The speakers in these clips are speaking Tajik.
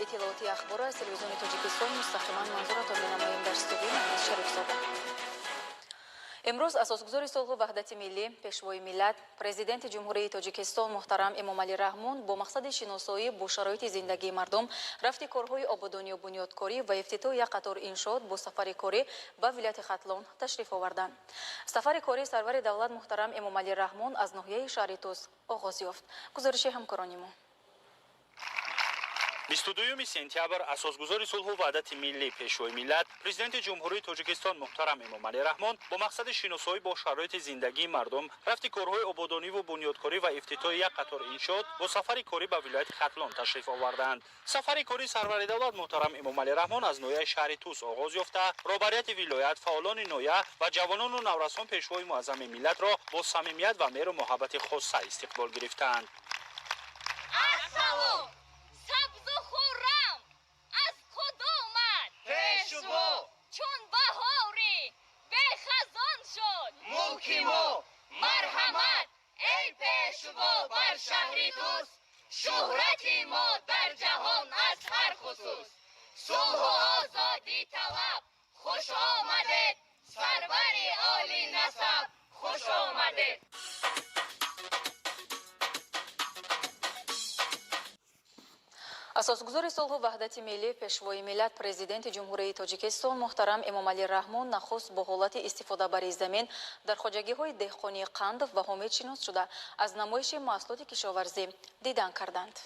اطلاعاتی اخبار از تلویزیون تاجیکستان مستقیما منظورتان می‌نماییم در استودیو مهندس شریف‌زاده. امروز اساسگزار صلح و وحدت ملی، پیشوای ملت، پرزیدنت جمهوری تاجیکستان محترم امامعلی رحمون با مقصد شناسایی با شرایط زندگی مردم، رفت کارهای آبادانی و بنیادکاری و افتتاح یک قطار انشاءات با سفر کاری به ولایت ختلان تشریف آوردند. سفر کاری سرور دولت محترم امامعلی رحمون از ناحیه شهر توس آغاز یافت. گزارش همکاران ما. 22 سپتامبر اساسگزار صلح و وحدت ملی پیشوای ملت پرزیدنت جمهوری تاجیکستان محترم امامعلی رحمون با مقصد شناسایی با شرایط زندگی مردم، رفت کارهای آبادانی و بنیادکاری و افتتاح یک قطار انشاءات با سفر کاری به ولایت ختلان تشریف آوردند. سفر کاری سرور دولت محترم امامعلی رحمون از ناحیه شهر توس آغاز یافته، رهبریت ولایت، فعالان ناحیه و جوانان و نورسان پیشوای معظم ملت را با صمیمیت و مهر و محبت خاصه استقبال گرفتند. سبز و خورم از کدامت پیشوا چون بهاری به خزان شد موکیمو مرحمت ای پیشوا بر شهری توس شهرتی ما در جهان از هر خصوص صلح و آزادی طلب خوش آمدید سرور عالی نسب خوش آمدید. اساسگزار صلح و وحدت ملی پیشوای ملت پرزیدنت جمهوری تاجیکستان محترم امامعلی رحمون نخست با حالت استفاده بر زمین در خواجگی‌های دهقانی قندف و حامد شناس شده از نمایش محصولات کشاورزی دیدن کردند.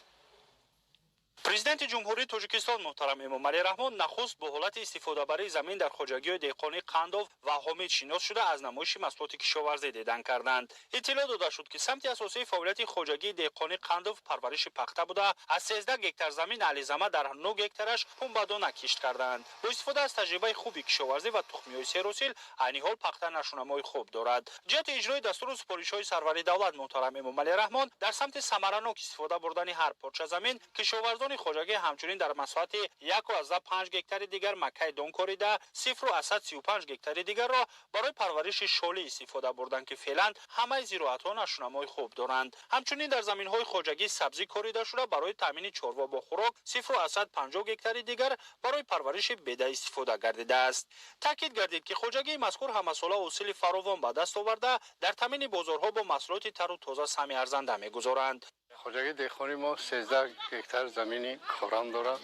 پرزیدنت جمهوری تاجیکستان محترم امامعلی رحمون نخست با حالت استفاده بر زمین در خواجگی‌های دهقانی قندف و حامد شناس شده از نمایش محصولات کشاورزی دیدن کردند. اطلاع داده شد که سمت اساسی فعالیت خواجگی دهقانی قندف پرورش پخته بوده، از 13 هکتار زمین علیزمه در 9 هکتارش پنبه‌دانه کشت کردند. با استفاده از تجربه خوب کشاورزی و تخمی‌های سیروسیل، عین حال پخته نشونمای خوب دارد. جهت اجرای دستور و سپارش‌های سرور دولت محترم امامعلی رحمون در سمت ثمرناک استفاده بردن هر پارچه زمین، کشاورزان خواجگی همچنین در مساحت 1.5 هکتار دیگر مکه دون کوریده 0.35 هکتار دیگر را برای پرورش شاله استفاده بردند که فعلا همه زراعت‌ها نشونمای خوب دارند. همچنین در زمین‌های خواجگی سبزی کوریده شده برای تامین چاروا با خوراک 0.50 هکتار دیگر برای پرورش بده استفاده گردیده است. تاکید گردید که خواجگی مذکور همساله حاصل فراوان به دست آورده در تامین بازارها با محصولات تر و تازه سهمی ارزنده می‌گذارند. خواجگی دهقانی ما 13 هکتار زمینی خورم دارد،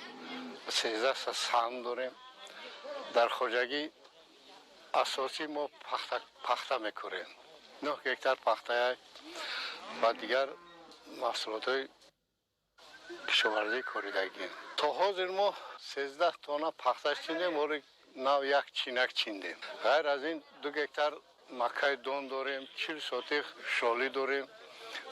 13 سهم داریم. در خواجگی اساسی ما پخته میکنیم، 9 هکتار پخته و دیگر محصولات های کشاورزی کوریدگی. تا حاضر ما 13 تانه پخته چیندیم و نو یک چینک چیندیم. غیر از این 2 هکتار مکه دون داریم، 40 سوتیق شالی داریم،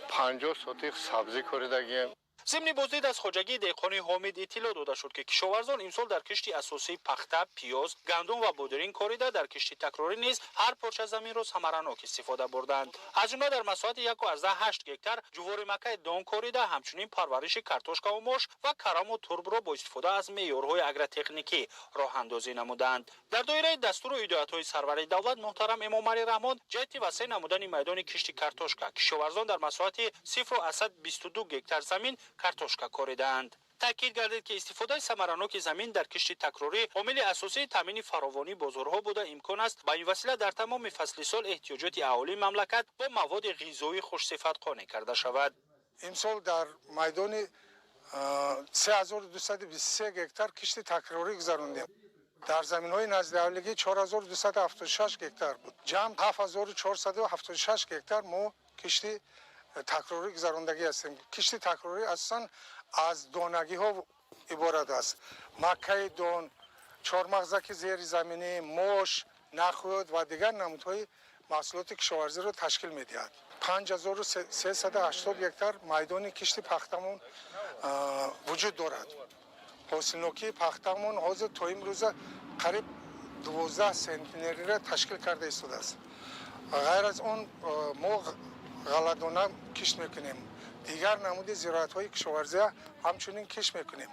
50 سوتیق سبزی کوریدگی. ضمن بازدید از خواجگی دهقانی حامد اطلاع داده شد که کشاورزان امسال در کشت اساسی پخته، پیاز، گندم و بادرین کوریده در کشت تکراری نیز هر پارچه زمین را ثمرناک استفاده بردند. از جمله در مساحت 1.8 هکتار جوار مکه دان کوریده، همچنین پرورش کارتوشکا و ماش و کرم و ترب را با استفاده از معیارهای اگرتکنیکی راه اندازی نمودند. در دایره دستور و هدایت‌های سرور دولت محترم امامعلی رحمون جهت وسیع نمودن میدان کشت کارتوشکا، کشاورزان در مساحت 0.22 هکتار زمین کارتوشکا کوریدند. تاکید گردید که استفاده ثمرناک زمین در کشت تکراری عامل اساسی تامین فراوانی بازارها بوده امکان است به این وسیله در تمام فصل سال احتیاجات اهالی مملکت با مواد غذایی خوش‌صفت قانع کرده شود. امسال در میدان 3223 هکتار کشت تکراری گذراندیم. در زمین‌های نزد اهالی 4276 هکتار بود. جمع 7476 هکتار ما کشت تکراری گذراندگی هستیم. کشت تکراری اصلا از دانگی ها عبارت است. مکه دان، چهارمغزک زیر زمینی، موش، نخود و دیگر نمودهای محصولات کشاورزی را تشکیل می‌دهد. 5380 هکتار میدان کشت پختمون وجود دارد. حاصلناکی پختمون حاضر تا امروز قریب 12 سنتینری را تشکیل کرده است. غیر از اون ما غله‌دانه کشت میکنیم. دیگر نمود زراعت‌های کشاورزی همچنین کشت میکنیم.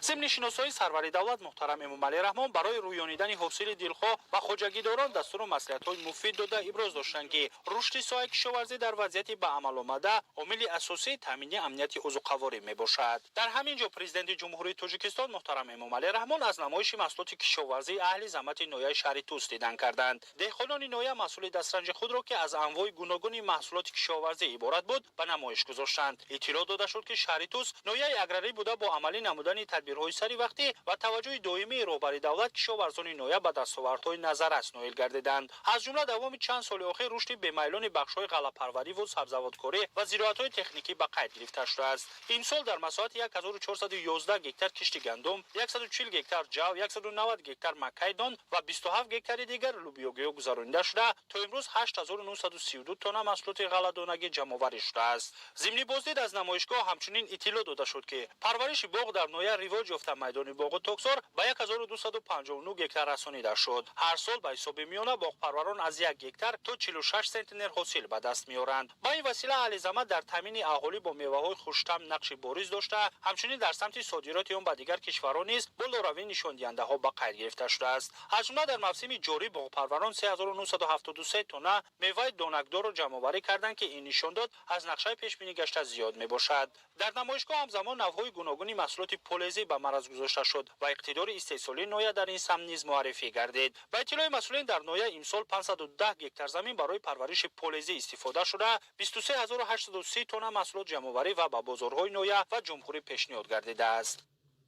ضمن شناسایی سروری دولت محترم امامعلی رحمان برای رویانیدن حاصل دلخواه و خواجگیداران دستور و مصلحت‌های مفید داده ابراز داشتند که رشد ساحه کشاورزی در وضعیت به عمل آمده عامل اساسی تامین امنیت عضوقواری میباشد. در همین جا پرزیدنت جمهوری تاجیکستان محترم امامعلی رحمان از نمایش محصولات کشاورزی اهل زحمت نویه شهر توس دیدن کردند. دهقانان نویه محصول دسترنج خود را که از انواع گوناگون محصولات کشاورزی عبارت بود به نمایش گذاشتند. اطلاع داده شد که شهر توس نویه اگراری بوده با عملی نمودن تدبیرهای سری وقتی و توجه دائمی رهبری دولت کشاورزان نویه به دستاوردهای نظررس نائل گردیدند. از جمله دوام چند سال اخیر رشد بمیلان بخش‌های غله‌پروری و سبزیجات‌کاری و زراعت‌های تکنیکی به قید گرفته شده است. امسال در مساحت 1411 گکتار کشت گندم، 140 گکتار جو، 190 گکتار مکای دان و 27 گکتار دیگر لوبیا گذرانده شده تا امروز 8932 تن محصولات غله‌دانگی جمع‌آوری شده است. ضمن بازدید از نمایشگاه همچنین اطلاع داده شد که پرورش باغ در نویه رواج یافته میدان باغ توکسار به 1259 گکتار رسانیده شد. هر سال به حساب میانه باغ پروران از 1 گکتار تا 46 سنتینر حاصل به دست میارند. با این وسیله اهل زحمت در تامین اهالی با میوه‌های خوش‌طعم نقش بارز داشته، همچنین در سمت صادرات آن به دیگر کشورها نیز بالاترین نشان دهنده‌ها به قید گرفته شده است. از جمله در موسم جاری باغ پروران 3973 تن میوه دانکدار را جمع‌آوری کردند که این نشان داد از نقشه پیش بینی گشته زیاد میباشد. در نمایشگاه همزمان نوع‌های گوناگون محصولات پولیزی به معرض گذاشته شد و اقتدار استحصالی نویه در این سمت نیز معرفی گردید. به اطلاع مسئولین در نویه امسال 510 گکتار زمین برای پرورش پولیزی استفاده شده، 23830 تن محصولات جمع‌آوری و به بازارهای نویه و جمهوری پیشنهاد گردیده است.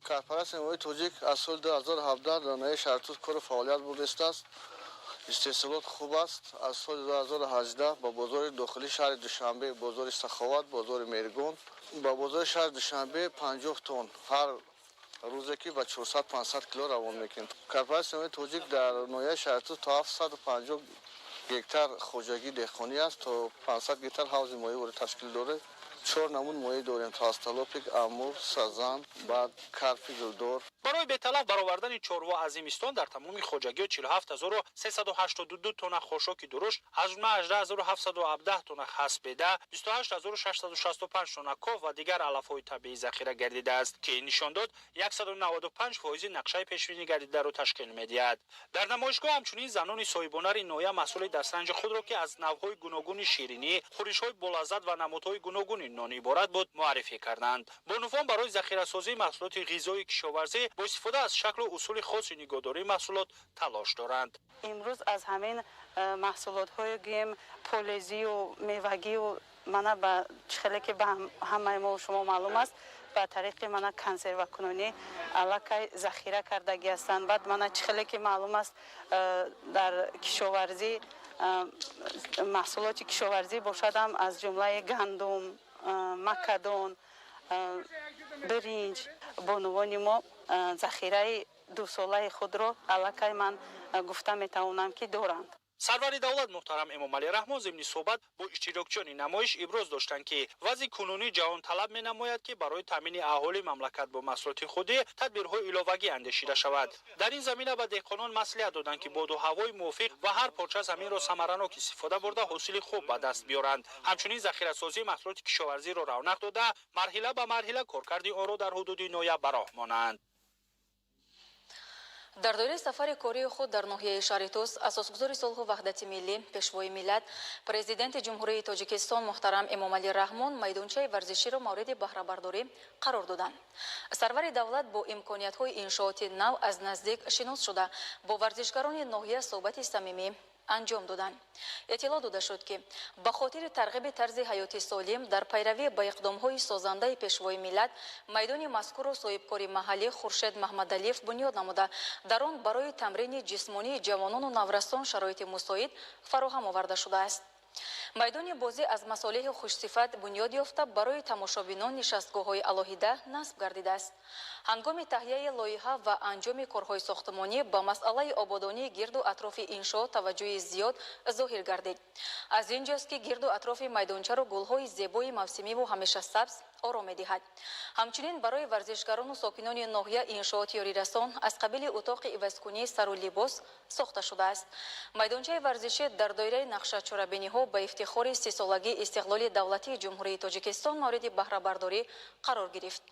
کارپرست امامعلی تاجیک از سال 2017 در نویه شهر توس کار فعالیت برده است. استحصالات خوب است. از سال 2018 با بازار داخلی شهر دوشنبه، بازار سخاوت، بازار میرگون، با بازار شهر دوشنبه 50 تن هر روزی که با 400-500 کیلو روان میکنند. کارپرست امامعلی تاجیک در نویه شهر توس تا 750 گکتار خوجگی دهقانی است تا 500 گکتار حوض مایع را تشکیل داره. 4 نمون مایع داریم تا استالوپیک، امور، سازان، بعد کارپ گلدار. برای به طلب برآوردن چاروا از زمستان در تمام خوجگی 47382 تن خاشاک درشت، از جمله 18717 تن خس بده، 28665 تن کاف و دیگر علف‌های طبیعی ذخیره گردیده است که نشان داد 195% نقشه پیش‌بینی گردیده را تشکیل می‌دهد. در نمایشگاه همچنین زنان صاحب‌هنر نویه محصول دسترنج خود را که از نوع‌های گوناگون شیرینی، خورش‌های بولذت و نمادهای گوناگون نان عبارت بود معرفی کردند. بانوان برای ذخیره‌سازی محصولات غذایی کشاورزی با استفاده از شکل و اصول خاص نگهداری محصولات تلاش دارند. امروز از همین محصولات های گیم پولیزی و میوگی و منه به چخلی که به همه ما شما معلوم است به طریق منه کنسرو کنونی علاقه ذخیره کردگی هستند. بعد منه چخلی که معلوم است در کشاورزی محصولات کشاورزی باشدم از جمله گندم، مکدون، برنج. بانوان ما ذخیره 2 ساله خود را علاقه من گفته میتوانم که دارند. سروری دولت محترم امامعلی رحمان ضمن صحبت با اشتراکچیان نمایش ابراز داشتند که وضع کنونی جهان طلب می نماید که برای تامین اهالی مملکت با محصولات خودی تدبیرهای علاوگی اندیشیده شود. در این زمینه به دهقانان مصلحت دادند که باد و هوای موافق و هر پارچه زمین را ثمرناک استفاده برده حاصل خوب به دست بیارند. همچنین ذخیره‌سازی محصولات کشاورزی را رونق داده مرحله به مرحله کارکرد آن را در حدود نویه به راه مانند. در دایره سفر کاری خود در ناحیه شهر توس اساسگزار صلح و وحدت ملی پیشوای ملت پرزیدنت جمهوری تاجیکستان محترم امامعلی رحمان میدانچه ورزشی را مورد بهره برداری قرار دادند. سرور دولت با امکانیت‌های انشاءاتی نو از نزدیک شناس شده با ورزشکاران ناحیه صحبت صمیمی انجام دادند. اطلاع داده شد که به خاطر ترغیب طرز حیاتی سالم در پیروی به اقدام‌های سازنده پیشوای ملت میدان مذکور و صاحبکار محلی خورشید محمدعلیف بنیاد نموده در آن برای تمرین جسمانی جوانان و نورستان شرایط مساعد فراهم آورده شده است. میدان بازی از مصالح خوشصفت بنیاد یافته برای تماشابینان نشستگاه‌های علاهیده نصب گردیده است. هنگام تهیه لایحه و انجام کارهای ساختمانی با مسئله آبادانی گرد و اطراف انشا توجه زیاد ظاهر گردید. از اینجاست که گرد و اطراف میدانچه را گل‌های زیبای موسمی و همیشه سبز ором медиҳад. ҳамчунин барои варзишгарону сокинони ноҳия иншооти ёрирасон аз қабили утоқи ивазкунии сару либос сохта шудааст. майдончаи варзишӣ дар доираи нақшачорабиниҳо ба ифтихори 30-солагии истиқлоли давлатии ҷумҳурии Тоҷикистон мавриди баҳрабардорӣ қарор гирифт.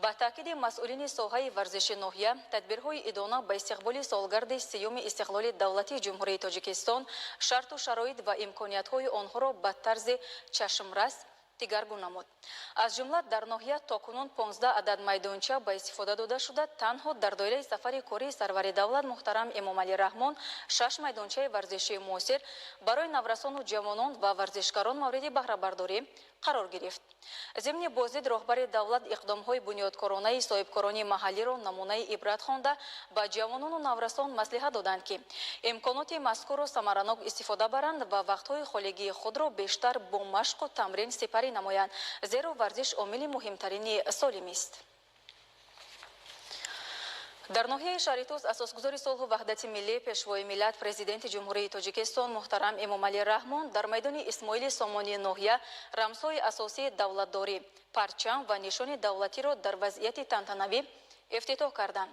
ба таъкиди масъулини соҳаи варзиши ноҳия, тадбирҳои идона ба истиқболи солгарди 30-юми истиқлоли давлатии ҷумҳурии Тоҷикистон шарту шароит ва имкониятҳои онҳоро ба тарзи чашмрас дигаргун намуд. аз ҷумла дар ноҳия токунун 15 адад майдонча ба истифода дода шуда, танҳо дар доираи сафари кории сарвари давлат муҳтарам Эмомалӣ Раҳмон 6 майдончаи варзишии муосир барои наврасону ҷавонон ва варзишгарон мавриди баҳрабардорӣ қарор гирифт. зимни бозид роҳбари давлат иқдомҳои бунёдкоронаи соҳибкорони маҳаллиро намунаи ибрат хонда ба ҷавонону наврасон маслиҳат доданд ки имконоти мазкурро самаранок истифода баранд ва вақтҳои холигии худро бештар бо машқу тамрин сипарӣ намоянд, зеро варзиш омили муҳимтарини солимист. дар ноҳияи Шаритус асосгузори сулҳу ваҳдати миллӣ пешвои миллат президенти ҷумҳурии Тоҷикистон муҳтарам Эмомалӣ Раҳмон дар майдони Исмоили Сомонии ноҳия рамзҳои асосии давлатдорӣ, парчам ва нишони давлатиро дар вазъияти тантанавӣ ифтитоҳ карданд.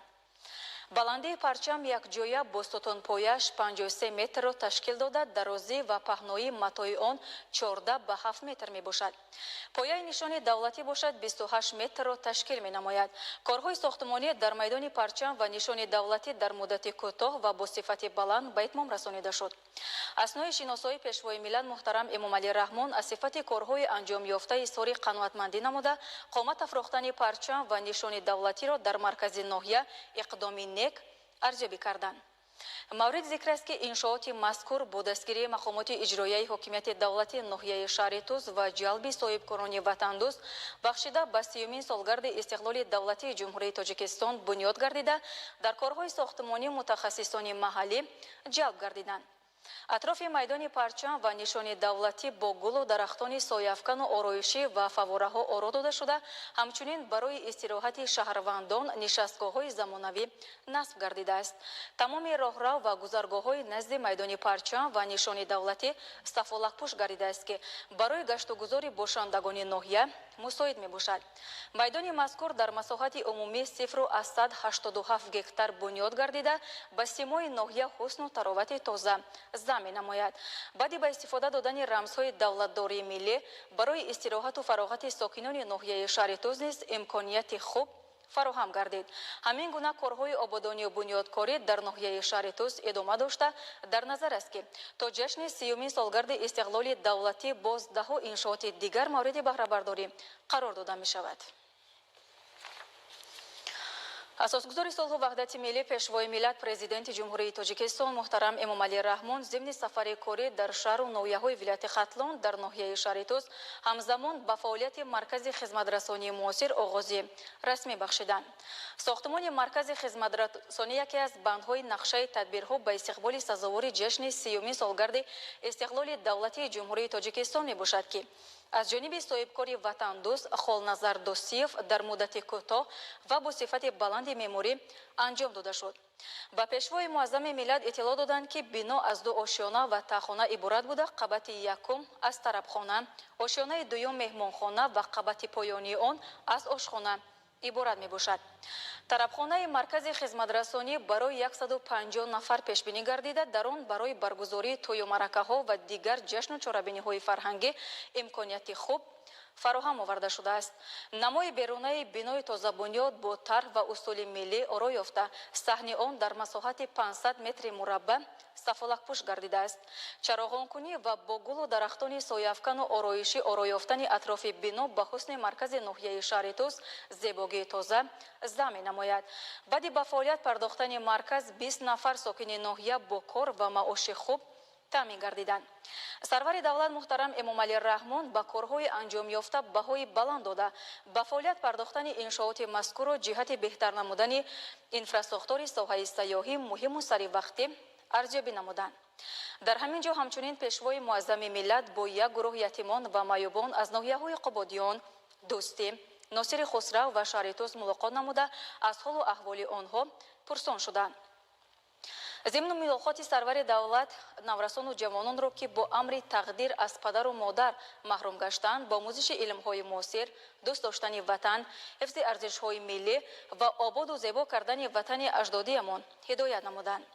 баландии парчам якҷоя бо стутунпояш 53 метрро ташкил дода, дарозӣ ва паҳнои матои он 14 ба 7 метр мебошад. пояи нишони давлатӣ бошад 28 метрро ташкил менамояд. корҳои сохтмонӣ дар майдони парчам ва нишони давлатӣ дар муддати кӯтоҳ ва бо сифати баланд ба итмом расонида шуд. аснои шиносои пешвои миллат муҳтарам Эмомалӣ Раҳмон аз сифати корҳои анҷомёфта изҳори қаноатмандӣ намуда, қомат афрохтани парчам ва нишони давлатиро дар маркази ноҳия иқдоми нек арзёбӣ карданд. маврид зикр аст ки иншооти мазкур бо дастгирии мақомоти иҷроияи ҳокимияти давлати ноҳияи Шаритус ва ҷалби соҳибкорони ватандӯст бахшида ба 30-юмин солгарди истиқлоли давлатии ҷумҳурии Тоҷикистон бунёд гардида, дар корҳои сохтмонӣ мутахассисони маҳаллӣ ҷалб гардиданд. атрофи майдони парчам ва нишони давлатӣ бо гулу дарахтони сояфкану ороишӣ ва фавораҳо оро дода шуда, ҳамчунин барои истироҳати шаҳрвандон нишастгоҳҳои замонавӣ насб гардидааст. тамоми роҳрав ва гузаргоҳҳои назди майдони парчам ва нишони давлатӣ сафолакпӯш гардидааст ки барои гаштугузори бошандагони ноҳия мусоид мебошад. майдони мазкур дар масоҳати умумӣ 0,187 гектар бунёд гардида, ба симои ноҳия ҳусну таровати тоза зам менамояд. баъди ба истифода додани рамзҳои давлатдории миллӣ барои истироҳату фароғати сокинони ноҳияи Шаритус низ имконияти хуб фароҳам гардид. ҳамин гуна корҳои ободонию бунёдкорӣ дар ноҳияи Шаритус идома дошта, дар назар аст ки то ҷашни 30-юмин солгарди истиқлоли давлатӣ боз даҳо иншооти дигар мавриди баҳрабардорӣ қарор дода мешавад. асосгузори сулҳу ваҳдати миллӣ пешвои миллат президенти ҷумҳурии Тоҷикистон муҳтарам Эмомалӣ Раҳмон зимни сафари корӣ дар шаҳру ноҳияҳои вилояти Хатлон дар ноҳияи Шаритус ҳамзамон ба фаъолияти маркази хизматрасонии муосир оғози расмӣ бахшиданд. сохтмони маркази хизматрасонӣ яке аз бандҳои нақшаи тадбирҳо ба истиқболи сазовори ҷашни 30-юмин солгарди истиқлоли давлатии ҷумҳурии Тоҷикистон мебошад ки аз ҷониби соҳибкори ватандӯст Холназар Досиев дар муддати кӯтоҳ ва бо сифати баланди меъморӣ анҷом дода шуд. ба пешвои муаззами миллат иттилоъ доданд ки бино аз 2 ошёна ва таххона иборат буда, қабати якум аз тарабхона, ошёнаи дуюм меҳмонхона ва қабати поёнии он аз ошхона иборат мебошад. тарабхонаи маркази хизматрасонӣ барои 150 нафар пешбинӣ гардида, дар он барои баргузории тӯю маъракаҳо ва дигар ҷашну чорабиниҳои фарҳангӣ имконияти хуб фароҳам оварда шудааст. намои берунаи бинои тозабунёд бо тарҳ ва усули миллӣ оро ёфта, саҳни он дар масоҳати 500 метри мурабба сафолакпӯш гардидааст. чароғонкунӣ ва бо гулу дарахтони сояфкану ороишӣ оро ёфтани атрофи бино ба ҳусни маркази ноҳияи Шаритус зебогии тоза зам менамояд. баъди ба фаъолият пардохтани марказ 20 нафар сокини ноҳия бо кор ва маоши хуб таъмин гардиданд. сарвари давлат муҳтарам Эмомалӣ Раҳмон ба корҳои анҷомёфта баҳои баланд дода, ба фаъолият пардохтани иншооти мазкурро ҷиҳати беҳтар намудани инфраструктури соҳаи сайёҳӣ муҳиму саривақтӣ арзёбӣ намуданд. дар ҳамин ҷо ҳамчунин пешвои муаззами миллат бо як гурӯҳ ятимон ва маъюбон аз ноҳияҳои Қободиён, Дӯстӣ, Носири Хусрав ва Шаритус мулоқот намуда аз ҳолу аҳволи онҳо пурсон шуданд. ضمن ملاقات سرور دولت نورسان و جوانان را که با امر تقدیر از پدر و مادر محروم گشتند با آموزش علم‌های معاصر، دوست داشتن وطن، حفظ ارزش‌های ملی و آباد و زیبا کردن وطن اجدادیمان هدایت نمودند.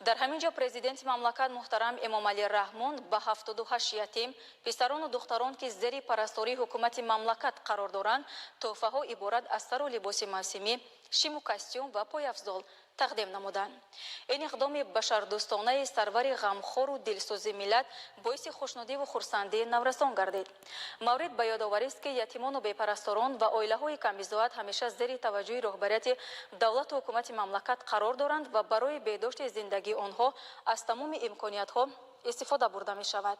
در همین جا پرزیدنت مملکت محترم امام علی رحمان به 78 یتیم پسران و دختران که زیر پرستاری حکومت مملکت قرار دارند تحفه‌ها عبارت از سر و لباس موسمی، شیم و کاستیوم و پایافزال تقدیم نمودند. این اقدام بشردوستانه سرور غمخوار و دلسوز ملت باعث خوشنودی و خرسندی نورسان گردید. مورد به یادآوری است که یتیمان و بی‌پرستاران و عائله‌های کم‌بزاعت همیشه زیر توجه رهبریت دولت و حکومت مملکت قرار دارند و برای بهداشت زندگی آنها از تمام امکانیت‌ها استفاده برده می‌شود.